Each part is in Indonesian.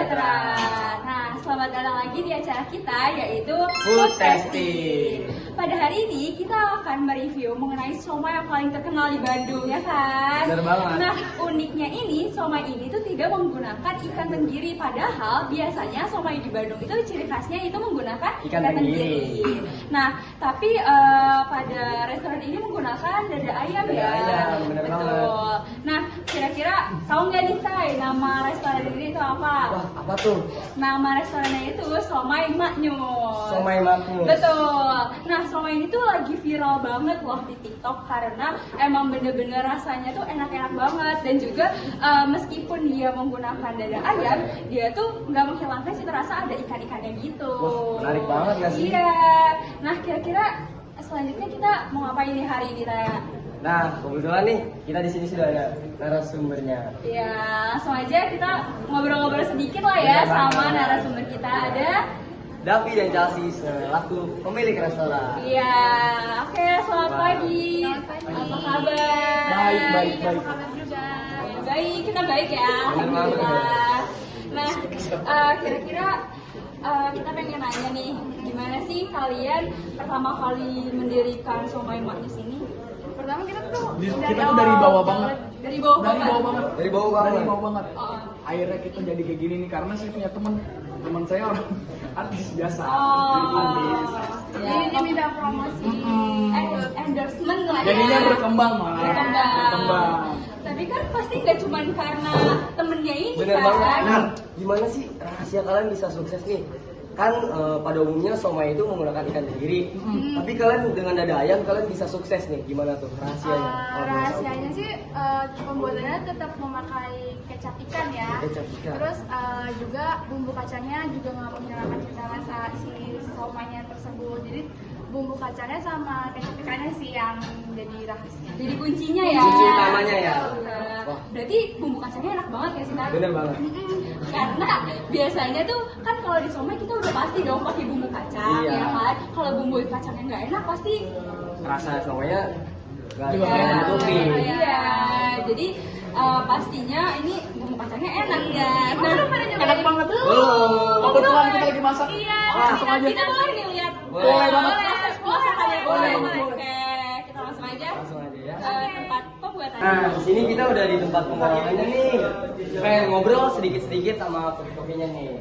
sejahtera. Nah, selamat datang lagi di acara kita yaitu Food Tasting. Pada hari ini kita akan mereview mengenai somai yang paling terkenal di Bandung, ya kan? Bener banget. Nah, uniknya ini somai ini tuh tidak menggunakan ikan tenggiri, padahal biasanya somai di Bandung itu ciri khasnya itu menggunakan Ikan tenggiri. Nah, tapi pada restoran ini menggunakan dada ayam Dada ya. ayam, bener Betul. banget. Nah, kira-kira tahu nggak nih Tay, nama restoran ini itu apa? Wah, apa tuh? Nama restorannya itu Somai Maknyus. Somai Maknyus. Betul. Nah, somai ini tuh lagi viral banget loh di TikTok karena emang bener-bener rasanya tuh enak-enak banget, dan juga meskipun dia menggunakan dada ayam, dia tuh nggak menghilangkan cita rasa ada ikan-ikannya gitu. Wah, menarik banget nggak sih? Iya. Nah, kira-kira selanjutnya kita mau ngapain nih hari ini, Taya? Nah, kebetulan nih kita di sini sudah ada narasumbernya. Ya, langsung aja kita ngobrol-ngobrol sedikit lah ya Bener sama banget. narasumber kita. Ada Davi dan Chelsea selaku pemilik restoran. Iya, oke, selamat pagi. Selamat pagi. Apa kabar? Baik. Apa kabar juga? Ya, baik, kita baik ya. Bener Alhamdulillah. Nah, kira-kira kita pengen nanya nih, gimana sih kalian pertama kali mendirikan Somai Maknyus ini? Pertama kita tuh Kita tuh dari bawah banget. Dari bawah Dari banget. bawah banget. Dari bawah banget. Dari bawah banget. Oh. Akhirnya kita jadi kayak gini nih karena saya punya teman saya orang artis biasa. Oh. Jadi artis. Jadi dia minta promosi. Endorsement lah ya. Jadinya berkembang malah. Berkembang. Tapi kan pasti nggak cuma karena temennya ini Bener kan. banget. Nah, gimana sih rahasia kalian bisa sukses nih? Kan pada umumnya somai itu menggunakan ikan tenggiri. Tapi kalian dengan dada ayam kalian bisa sukses nih. Gimana tuh rahasianya? Kalau boleh tahu. Rahasianya sih pembuatannya tetap memakai kecap ikan ya. Kecap ikan. Terus juga bumbu kacangnya juga nggak menghilangkan cita rasa si somainya tersebut. Jadi bumbu kacangnya sama kecap ikannya sih yang jadi rahasia. Jadi kuncinya ya. Kunci utamanya ya. Nah, Wah. berarti bumbu kacangnya enak banget ya sih, Tan? Bener banget. Karena biasanya tuh kan kalau di somai kita udah pasti dong pakai bumbu kacang, Iya. ya kan? Kalau bumbu kacangnya nggak enak pasti Rasa somainya nggak Juga bisa enak. menutupi. Iya. Jadi pastinya ini bumbu kacangnya enak ya. Nah, Enak banget. Belum. Kebetulan kita lagi masak. Iya. Langsung aja. Kita boleh nih lihat. Boleh banget. Boleh kali ya. Boleh. Oke, kita langsung aja Langsung aja ya. ke tempat pembuatannya. Nah, di sini kita udah di tempat pembuatannya nih. Pengen ngobrol sedikit-sedikit sama kopi-kopinya nih.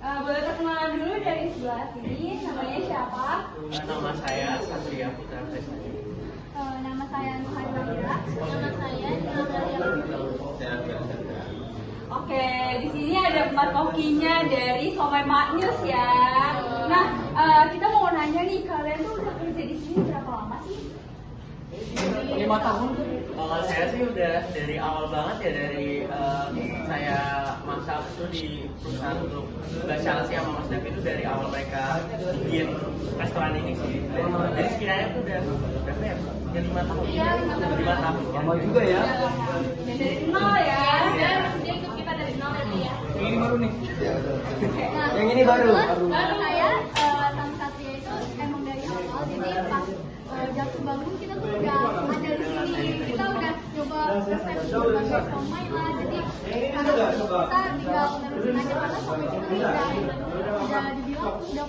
Boleh perkenalan dulu dari sebelah sini, namanya siapa? Nama saya Satria Putra Tresnani. Nama saya Nuhari Mahira. Nama saya Oke, di sini ada 4 kokinya dari Somai Maknyus ya. Nah, kita mau nanya nih, kalian tuh udah kerja di sini berapa lama sih? 5 tahun. Kalau saya sih udah dari awal banget ya, dari saya masak itu di perusahaan untuk Mbak Chelsea sama Mas Davi itu dari awal mereka bikin restoran ini sih. Jadi sekiranya tuh udah berapa ya? Ya 5 tahun. Iya, 5 tahun. 5 tahun. Lama juga ya. Dan dari nol ya. Dia ikut kita dari nol ya dia. Ini baru nih. Yang ini baru. Baru saya sama Satria itu emang dari awal, jadi pas jatuh bangun kita tuh udah ada di sini, kita udah coba resep berbagai somai lah, jadi karena kita tinggal nerusin aja karena somai kita nih udah dibilang udah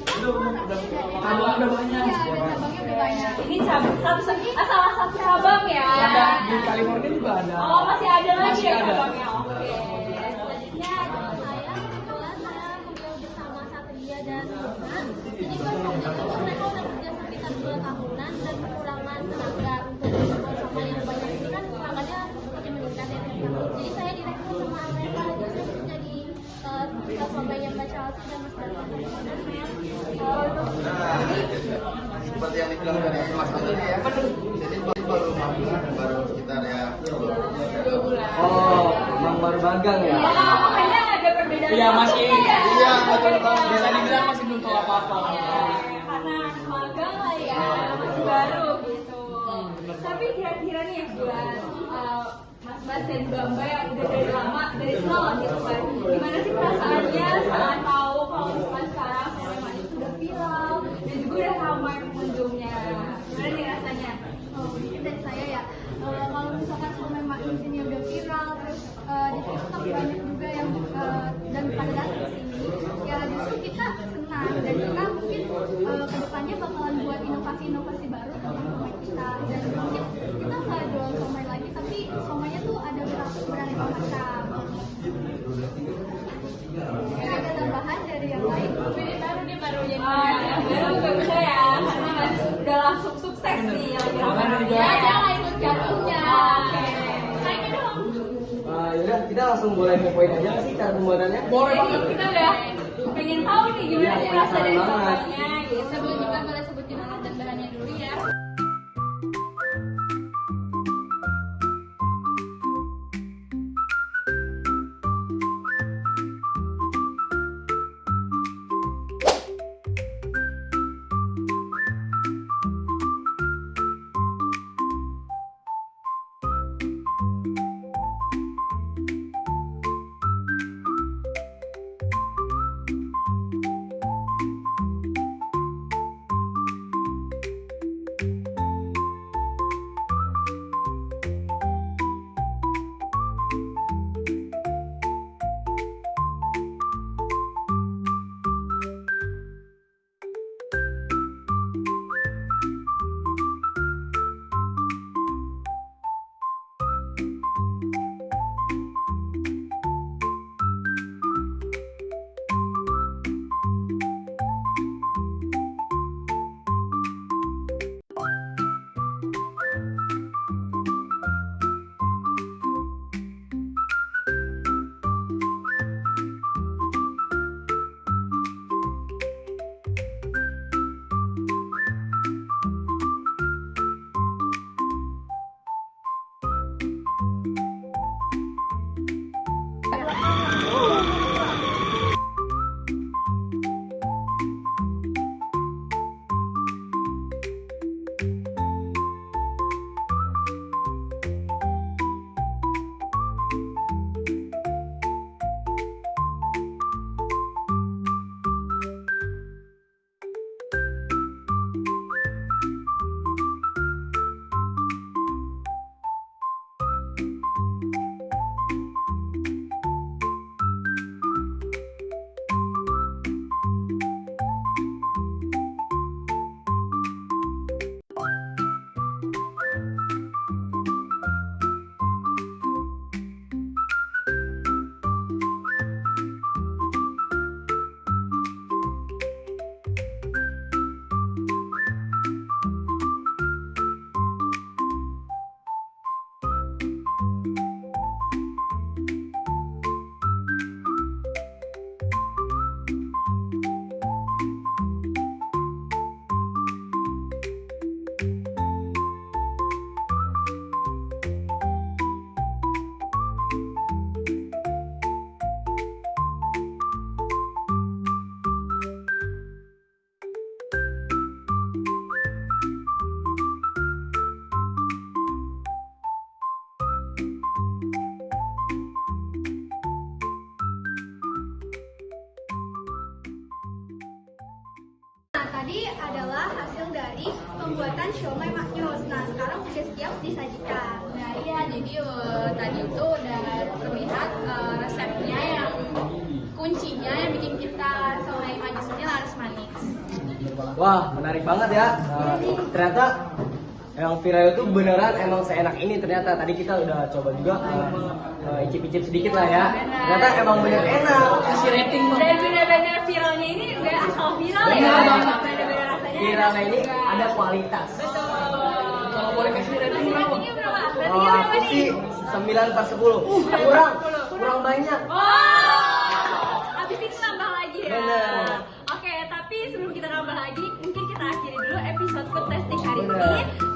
Cabang udah banyak. Iya, ada cabangnya udah banyak. Ini salah satu cabang ya. Ada di California juga ada. Oh, masih ada lagi Masih ya ada. cabangnya. Oke. Selanjutnya saya kebetulan saya kuliah bersama Satria dan Nuna. Jadi pas waktu itu mereka udah kerja sekitar 2 tahunan dan kekurangan tenaga untuk membuat somai yang banyak ini kan angkanya semakin meningkat ya. Jadi saya direkrut sama mereka, jadi saya kerja di kita somai yang Mbak Chelsea dan Mas Davi. Seperti yang dibilang dari Mas Andri ya, jadi baru sekitar ya 2 bulan. Oh, emang baru magang ya? Oh, makanya ada perbedaan. Iya, masih. Iya, betul banget. Bisa dibilang masih belum tahu apa-apa. Karena magang lah ya, masih baru gitu. Tapi kira-kira nih yang buat Mas dan Mbak yang udah dari lama, dari nol gitu kan, gimana sih perasaannya saat tahu kalau misalkan sekarang Somai Maknyus sudah viral dan juga udah ramai pengunjungnya? Gimana nih rasanya? Mungkin dari saya ya, kalau misalkan Somai Maknyus ini udah viral, terus di TikTok banyak juga yang dan langsung sukses nih yang Makanya ya dia nggak ikut jatuhnya. Oke. Kayak gitu dong. Yaudah, kita langsung boleh ngepoin aja nggak sih cara pembuatannya? Boleh Jadi banget. kita udah pengen tahu nih gimana sih rasa dari Penasaran banget. somainya gitu. Sebelum kita boleh sebutin alat dan bahannya dulu ya. Nah, tadi adalah hasil dari pembuatan siomay maknyus. Nah, sekarang sudah siap disajikan. Nah iya, jadi tadi itu udah terlihat resepnya yang kuncinya yang bikin kita somai manis ini laris manis. Wah, menarik banget ya. Ternyata yang viral itu beneran emang seenak ini ternyata. Tadi kita udah coba juga icip-icip sedikit lah ya. Ternyata emang bener enak. Kasih rating bang. Dan benar-benar viralnya ini nggak asal viral ya, Benar banget. benar-benar rasanya. Viralnya ini juga. ada kualitas. Betul. Kalau boleh kasih rating berapa? Ratingnya berapa? Oh, Ratingnya berapa aku nih? sih 9/10. Kurang banyak. Oh, habis ini nambah lagi ya. Bener. Oke, tapi sebelum kita nambah lagi, mungkin kita akhiri dulu episode food testing hari Bener. ini.